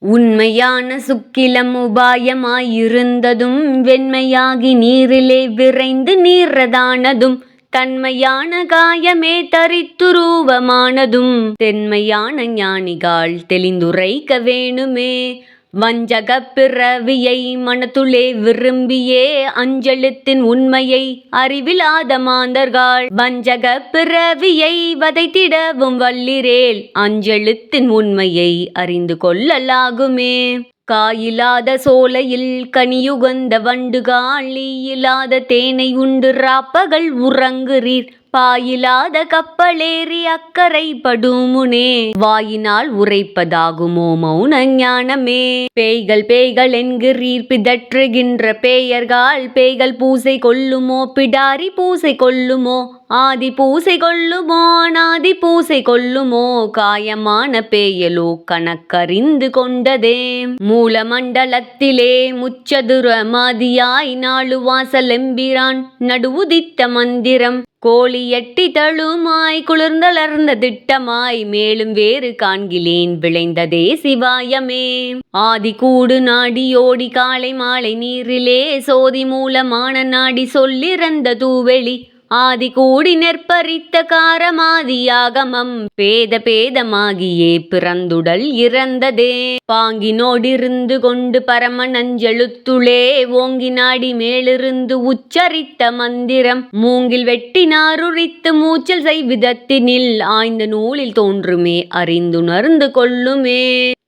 உண்மையான சுக்கிலம் உபாயமாயிருந்ததும் வெண்மையாகி நீரிலே விரைந்து நீரதானதும் தன்மையான காயமே தரித்துருவமானதும் தென்மையான ஞானிகள் தெளிந்துரைக்க வேணுமே. வஞ்சகப் பிறவியை மனத்துளே விரும்பியே அஞ்செழுத்தின் உண்மையை அறிவிலாத மாந்தர்கள் வஞ்சகப் பிறவியை வதைத்திடவும் வல்லிரேல் அஞ்செழுத்தின் உண்மையை அறிந்து கொள்ளலாகுமே. காயிலாத சோலையில் கனியுகந்த வண்டுகால் ஈயிலாத தேனை உண்டு ராப்பகல் உறங்குறீர் பாயிலாத கப்பலேறி அக்கறை படுமுனே வாயினால் உரைப்பதாகுமோ மௌன ஞானமே. பேய்கள் பேய்கள் என்கிறீர் பிதற்றுகின்ற பேயர்கள் பேய்கள் பூசை கொள்ளுமோ பிடாரி பூசை கொள்ளுமோ ஆதி பூசை கொள்ளுமோ அநாதி பூசை கொள்ளுமோ காயமான பேயலோ கணக்கறிந்து கொண்டதே. மூலமண்டலத்திலே முச்சதுர மாதியாய் நாலு வாசல் எம்பிரான் நடுவுதித்த மந்திரம் கோழி எட்டி தழுமாய் குளிர்ந்தளர்ந்த திட்டமாய் மேலும் வேறு காண்கிலேன் விளைந்ததே சிவாயமே. ஆதி கூடு நாடியோடி காலை மாலை நீரிலே சோதி மூலமான நாடி சொல்லிறந்த தூவெளி ஆதி கூடி நெற்பறித்த காரமாதியாகமம் பேத பேதமாகியே பிறந்துடல் இறந்ததே. பாங்கினோடிருந்து கொண்டு பரம நஞ்செழுத்துளே ஓங்கி நாடி மேலிருந்து உச்சரித்த மந்திரம் மூங்கில் வெட்டினாருரித்து மூச்சல் செய்விதத்தினில் ஆய்ந்த நூலில் தோன்றுமே அறிந்துணர்ந்து கொள்ளுமே.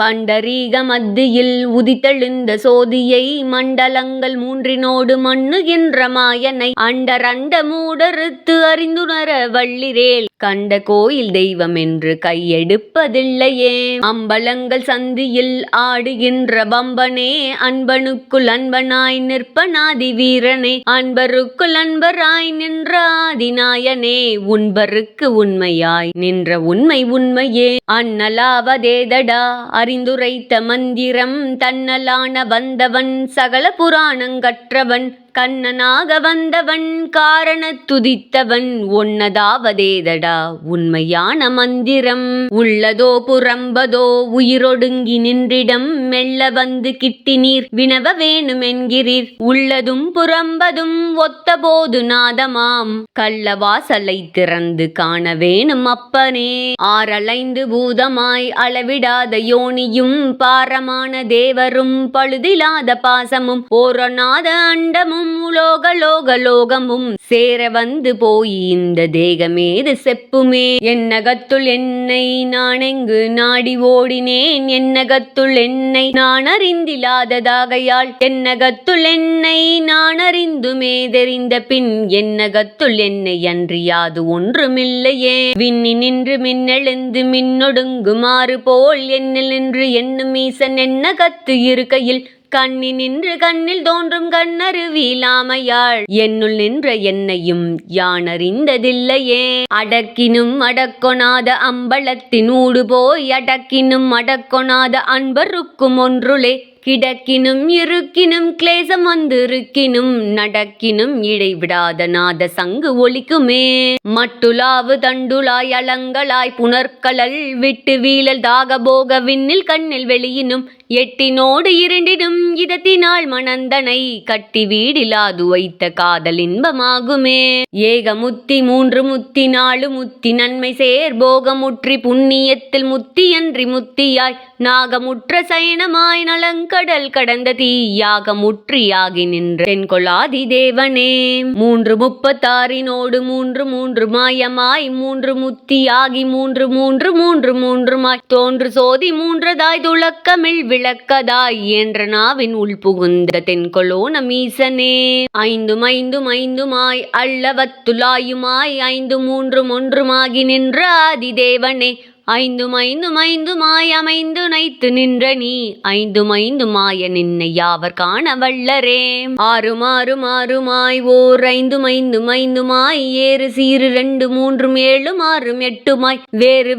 பண்டரீக மத்தியில் உதித்தெழுந்த சோதியை மண்டலங்கள் மூன்றினோடு மண்ணுகின்ற மாயனை அண்டரண்ட மூடறுத்து அறிந்துணர வள்ளிரேல் கண்ட கோயில் தெய்வம் என்று கையெடுப்பதில்லையே. அம்பலங்கள் சந்தியில் ஆடுகின்ற பம்பனே அன்பனுக்குள் அன்பனாய் நிற்பனாதி வீரனே அன்பருக்குள் அன்பராய் நின்ற ஆதிநாயனே உண்பருக்கு உண்மையாய் நின்ற உண்மை உண்மையே. அண்ணலாவதேதடா அறிந்துரைத்த மந்திரம் தன்னலான வந்தவன் சகல புராணங்கற்றவன் கண்ணனாக வந்தவன் காரண துதித்தவன் ஒன்னதாவதேதடா உண்மையான மந்திரம். உள்ளதோ புறம்பதோ உயிரொடுங்கி நின்றிடம் மெல்ல வந்து கிட்டி நீர் வினவ வேணும் என்கிறீர் உள்ளதும் புறம்பதும் ஒத்த போது நாதமாம் கள்ள வாசலை திறந்து காண வேணும் அப்பனே. ஆறலைந்து பூதமாய் அளவிடாத யோனியும் பாரமான தேவரும் பழுதிலாத பாசமும் ஓரநாத அண்டமும் உலோக லோக லோகமும் சேர வந்து போய் இந்த தேகமேது செப்புமே. என்னகத்துள் என்னை நான் எங்கு நாடி ஓடினேன் என்னகத்துள் என்னை நான் அறிந்திலாததாகையால் என்னகத்துள் என்னை நான் அறிந்துமே தெரிந்த பின் என்னகத்துள் என்னை அன்றியாது ஒன்றுமில்லையே. விண்ணி நின்று மின்னெழுந்து மின்னொடுங்குமாறு போல் என்னில் நின்று என்னும் ஈசன் என்னகத்து இருக்கையில் கண்ணி நின்று கண்ணில் தோன்றும் கண்ணருவிலாமையாள் என்னுள் நின்ற என்னையும் யானறிந்ததில்லையே. அடக்கினும் அடக்கொணாத அம்பலத்தினூடு போய் அடக்கினும் அடக்கொணாத அன்பருக்கும் ஒன்றுளே கிடக்கினும் இருக்கினும் கிளேசம் வந்திருக்கினும் நடக்கினும் இடைவிடாத நாத சங்கு ஒலிக்குமே. மட்டுலாவு தண்டுலாய் அலங்களாய் புனர்கலல் விட்டு வீழல் தாகபோக விண்ணில் கண்ணில் வெளியினும் எட்டினோடு இரண்டினும் இதத்தினால் மணந்தனை கட்டி வீடிலாது வைத்த காதல் இன்பமாகுமே. ஏகமுத்தி மூன்று முத்தி நாலு முத்தி நன்மை சேர் போகமுற்றி புண்ணியத்தில் முத்தியன்றி முத்தியாய் நாகமுற்ற சயனமாய் நலங்கடல் கடந்த தீயாக முற்றியாகி நின்ற தென்கொளாதி தேவனே. மூன்று முப்பத்தாறினோடு மூன்று மூன்று மாயமாய் மூன்று முத்தியாகி மூன்று மூன்று மூன்று மூன்றுமாய் தோன்று சோதி மூன்றதாய் துளக்கமிழ் விளக்கதாய் என்ற நாவின் உள் புகுந்த தென்கொளோன மீசனே. ஐந்தும் ஐந்தும் ஐந்துமாய் அல்லவத்துலாயுமாய் ஐந்து மூன்றும் ஒன்றுமாகி நின்ற ஆதி தேவனே ஐந்துமாய் அமைந்து நைத்து நின்ற நீ ஐந்துமாய நின்னை யாவர் காண வல்லரே. ஆறுமாய் ஓர் ஐந்துமாய் ஏறு சீரு 2 3 7 6 8மாய்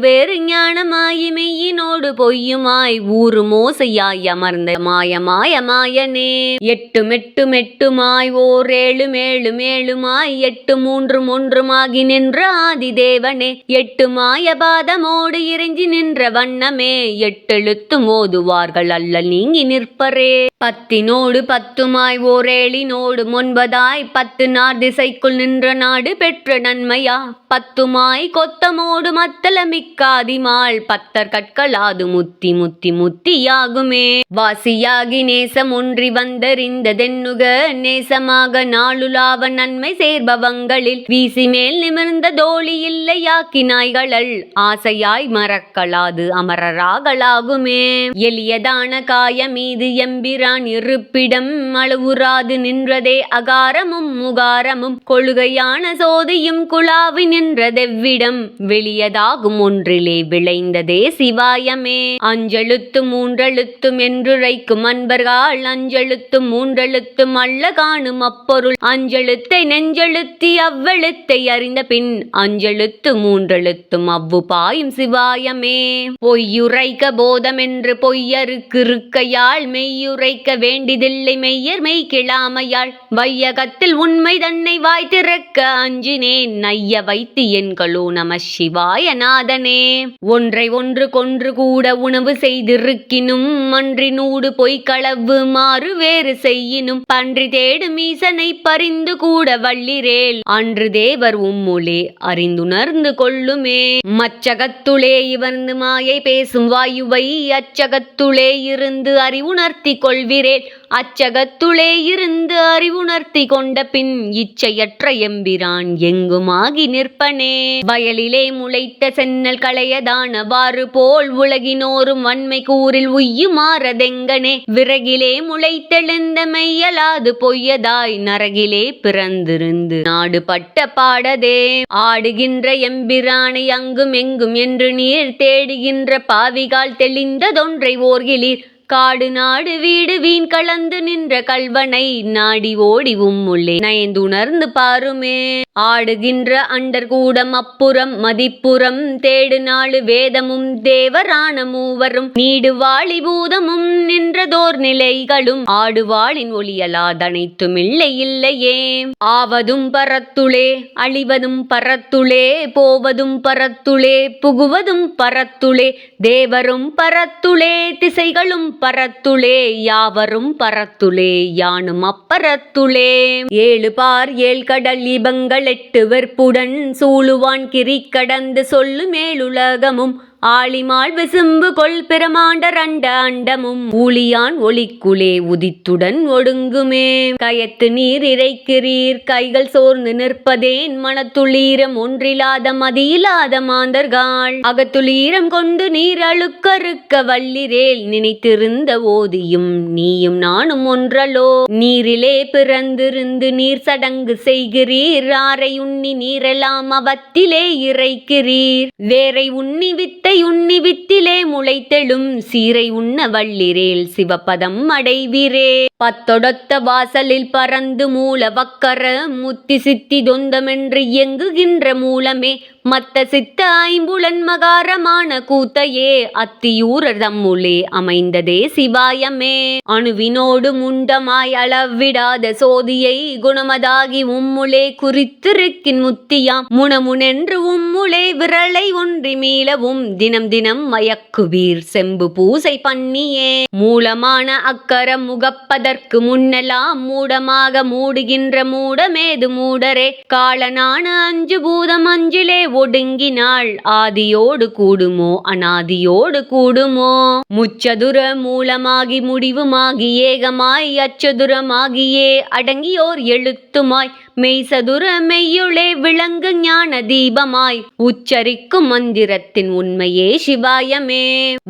வேறு ஞானமாய் மெய்யினோடு பொய்யுமாய் ஊறு மோசையாய் அமர்ந்த மாயனே. எட்டுமாய் ஓர் 7மாய் 8 3 1மாகி நின்ற ஆதி தேவனே. 8 மாய பாதமோடு இறைஞ்சி நின்ற வண்ணமே. 8 எழுத்தும் ஓதுவார்கள் அல்லல் நீங்கி நிற்பரே. 10 10மாய் ஓர் 7 9ஆய் 10 நார் திசைக்குள் நின்ற நாடு பெற்ற நன்மையா. 10மாய் கொத்தமோடு மத்தள மிக்காதிமாள் 10 கற்களாது முத்தியாகுமே. வாசியாகி நேசம் ஒன்றி வந்தறிந்த தென்னுக நேசமாக நாளுலாவ நன்மை சேர்பவங்களில் வீசி மேல் நிமிர்ந்த தோழி இல்லையாக்கி நாய்களல் ஆசையாய் மறக்கலாது அமரராகலாகுமே. எளியதான காய மீது எம்பிரான் இருப்பிடம் அளவுறாது நின்றதே அகாரமும் முகாரமும் கொள்கையான சோதியும் குழாவி நின்றதெவ்விடம் வெளியதாகும் ஒன்றிலே விளைந்ததே சிவாயமே. 5 எழுத்தும் 3 எழுத்தும் என்றுரைக்கும் அன்பர்கள் 5 எழுத்தும் 3 எழுத்தும் அல்ல காணும் அப்பொருள் 5 எழுத்தை நெஞ்செழுத்தி அவ்வெழுத்தை அறிந்த பின் 5 எழுத்து 3 எழுத்தும் அவ்வு பாயும் சிவாயமே. பொய்யுரைக்க போதமென்று பொய்யருக்கு இருக்கையால் மெய்யுரைக்க வேண்டிதில்லை மெய்யர் மெய் கிளாமையால் வையகத்தில் உண்மை தன்னை வாய் திறக்க அஞ்சினேன் நைய வைத்து என்களோ நம சிவாய நாதனே. ஒன்றை ஒன்று கொன்று கூட உணவு செய்திருக்கினும் மன்றினூடு பொய்க்களவு மாறு வேறு செய்யினும் பன்றி தேடு மீசனை பறிந்து கூட வள்ளிரேல் அன்று தேவர் உம்முளே அறிந்துணர்ந்து கொள்ளுமே. மச்சகத்துளே இவர்ந்து மாயை பேசும் வாயுவை அச்சகத்துளே இருந்து அறிவுணர்த்தி கொள்விரேல் அச்சகத்துளே இருந்து அறிவுணர்த்தி கொண்ட பின் இச்சையற்ற எம்பிரான் எங்குமாகி நிற்பனே. வயலிலே முளைத்த சென்னல் களையதானவாறு போல் உலகினோரும் வன்மை கூறில் உய்யுமாறதெங்கனே. விறகிலே முளைத்தெழுந்த மெய்யலாது பொய்யதாய் நரகிலே பிறந்திருந்து நாடு பட்ட பாடதே. ஆடுகின்ற எம்பிரானை அங்கும் எங்கும் என்று நீர் தேடுகின்ற பாவிகால் தெளிந்ததொன்றை ஓர்கிலீர் காடு நாடு வீடு வீண் கலந்து நின்ற கல்வனை நாடி ஓடி உம்முள்ளே நயந்துணர்ந்து பாருமே. ஆடுகின்ற அண்டர் கூடம் அப்புறம் மதிப்புறம் தேடு நாடு வேதமும் தேவரான மூவரும் நீடு வாழி பூதமும் நின்றதோர் நிலைகளும் ஆடுவாளின் ஒளியலாதனைத்தும் இல்லையே. ஆவதும் பரத்துளே அழிவதும் பரத்துளே போவதும் பரத்துளே புகுவதும் பரத்துளே தேவரும் பரத்துளே திசைகளும் பரத்துளே யாவரும் பரத்துளே யானும் அப்பரத்துளே. 7 பார் 7 கடல் இபங்கள் 8 வெற்புடன் சூழுவான் கிரி கடந்து சொல்லு மேலுலகமும் ஆளிமாள் விசும்பு கொள் பிரமாண்ட ரண்ட அண்டமும் ஊழியான் ஒளிக்குளே உதித்துடன் ஒடுங்குமே. கயத்து நீர் இறைக்கிறீர் கைகள் சோர்ந்து நிற்பதேன் மனத்துளீரம் ஒன்றில்லாத மதியில்லாத மாந்தர்கள் அகத்துளீரம் கொண்டு நீர் அழுக்கறுக்க வல்லிரேல் நினைத்திருந்த ஓதியும் நீயும் நானும் ஒன்றலோ. நீரிலே பிறந்திருந்து நீர் சடங்கு செய்கிறீர் ஆரை உண்ணி நீரெல்லாம் அவத்திலே இறைக்கிறீர் வேரை உண்ணி வித்தை உண்ணி வித்திலே முளைத்தெழும் சீரை உண்ண வல்லிரேல் சிவபதம் அடைவீரே. 10 வாசலில் பறந்து மூல வக்கர முத்தி சித்தி தொந்தமென்று இயங்குகின்ற மூலமே மத்த சித்த ஐம்புலன் மகாரமான கூத்தையே அத்தியூரர் தம்முளே அமைந்ததே சிவாயமே. அணுவினோடு முண்டமாய் அளவிடாத சோதியை குணமதாகி உம்முளே குறித்திருக்கின் முத்தியாம் முனமுனென்று உம்முளே விரலை ஒன்றி மீளவும் தினம் தினம் மயக்குவீர் செம்பு பூசை பண்ணியே. மூலமான அக்கரம் முகப்பதற்கு முன்னெல்லாம் மூடமாக மூடுகின்ற மூடமேது மூடரே காலனான 5 பூதம் 5லே ஒடுங்கினாள் ஆதியோடு கூடுமோ அநாதியோடு கூடுமோ. முச்சதுர மூலமாகி முடிவுமாகி ஏகமாய் அச்சதுரமாகியே அடங்கியோர் எழுத்துமாய் மெய்சதுர மெய்யுளே விளங்கு ஞான தீபமாய் உச்சரிக்கும் மந்திரத்தின் உண்மையே சிவாயமே.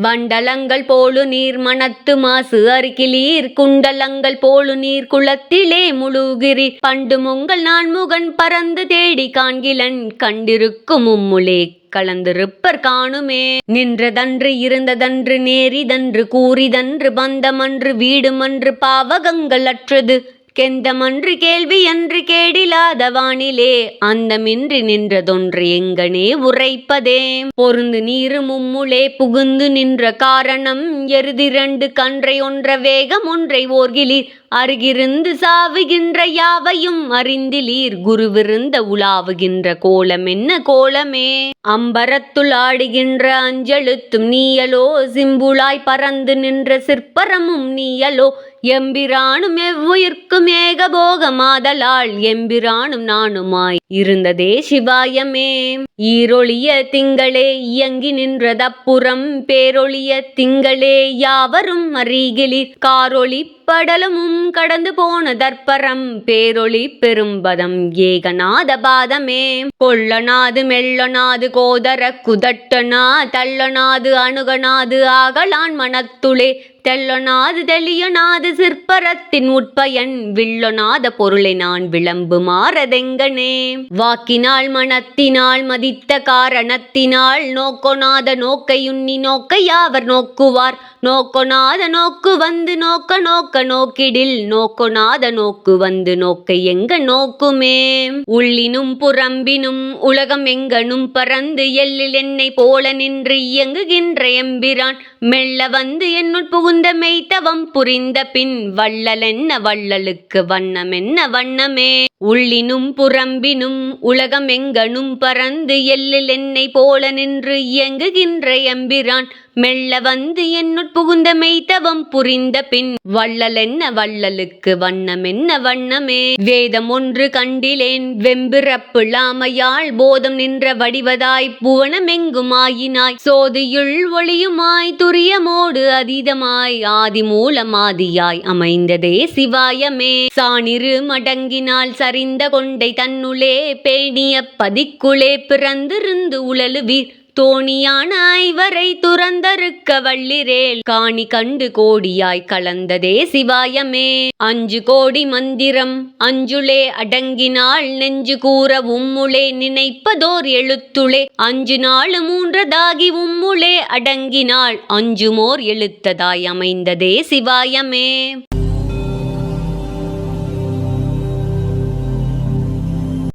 வண்டலங்கள் போலு நீர் மனத்து மாசு அருகிலீர் குண்டலங்கள் போலு நீர் குளத்திலே முழுகிரி பண்டு முங்கள் நான் முகன் பறந்து தேடி காண்கிலன் கண்டிருக்கும் மும்முலே கலந்திருப்பர் காணுமே. நின்றதன்று இருந்ததன்று நேரிதன்று கூறிதன்று பந்தமன்று வீடுமன்று பாவகங்கள் அற்றது கெந்தமன்று கேள்வி அன்று கேடிலாத வானிலே அந்தமின்றி நின்றதொன்று எங்கனே உரைப்பதே. பொருந்து நீரு மும்முளே புகுந்து நின்ற காரணம் எருதிரண்டு கன்றை ஒன்ற வேகம் ஒன்றை ஓர்கிலீர் அருகிருந்து சாவுகின்ற யாவையும் அறிந்திலீர் குருவிருந்த உலாவுகின்ற கோலம் என்ன கோலமே. அம்பரத்துள் ஆடுகின்ற அஞ்செழுத்தும் நீயலோ சிம்புளாய் பறந்து நின்ற சிற்பரமும் நீயலோ எம்பிரானும் எவ்வுயிர்க்கும் ஏகபோகமாதலால் எம்பிரானும் நானுமாய் இருந்ததே சிவாயமே. ஈரொளிய திங்களே இயங்கி நின்றதப்புறம் பேரொளிய திங்களே யாவரும் அறிகிலீர் காரொளி படலமும் கடந்து போன தற்பரம் பேரொளி பெரும்பதம் ஏகநாத பாதமே. கொள்ளனாது மெல்லனாது கோதர குதட்டனா தள்ளனாது அணுகனாது ஆகலான் மனத்துளே தெல்லனாது தெளியனாது சிற்பரத்தின் உட்பயன் வில்லனாத பொருளை நான் விளம்பு மாறதெங்கனே. வாக்கினால் மனத்தினால் மதித்த காரணத்தினால் நோக்கொனாத நோக்கையுண்ணி நோக்கை யாவர் நோக்குவார் நோக்கொனாத நோக்கு வந்து நோக்க நோக்க நோக்கிடில் நோக்கொனாத நோக்கு வந்து நோக்கை எங்க நோக்குமே. உள்ளினும் புறம்பினும் உலகம் எங்கனும் பறந்து எல்லில் என்னை போல நின்று இயங்குகின்ற எம்பிரான் மெல்ல வந்து என்னுள் புகுந்த மெய்த்தவம் புரிந்த பின் வள்ளலென்ன வள்ளலுக்கு வண்ணமென்ன வண்ணமே. உள்ளினும் புறம்பினும் உலகம் எங்கனும் பறந்து எல்லில் என்னை போல நின்று இயங்குகின்ற எம்பிரான் மெல்ல வந்து என்னுட் புகுந்த மெய்த்தவம் புரிந்த பின் வள்ளலென்ன வள்ளலுக்கு வண்ணமென்ன வண்ணமே. வேதம் ஒன்று கண்டிலேன் வெம்பிறப்புலாமையால் போதம் நின்ற வடிவதாய் புவனமெங்குமாயினாய் சோதியுள் ஒளியுமாய் துரியமோடு அதீதமாய் ஆதி மூலமாதியாய் அமைந்ததே சிவாயமே. சானிரு மடங்கினால் சரிந்த கொண்டை தன்னுளே பேணிய பதிக்குளே பிறந்திருந்து உழலுவீர் தோணியான ஐவரை துறந்தறுக்க வள்ளிரேல் காணி கண்டு கோடியாய் கலந்ததே சிவாயமே. 5 கோடி மந்திரம் அஞ்சுளே அடங்கினால் நெஞ்சு கூற உம்முளே நினைப்பதோர் எழுத்துளே 5 நாள் 3 உம்முளே அடங்கினால் 5 மோர் எழுத்ததாய் அமைந்ததே சிவாயமே.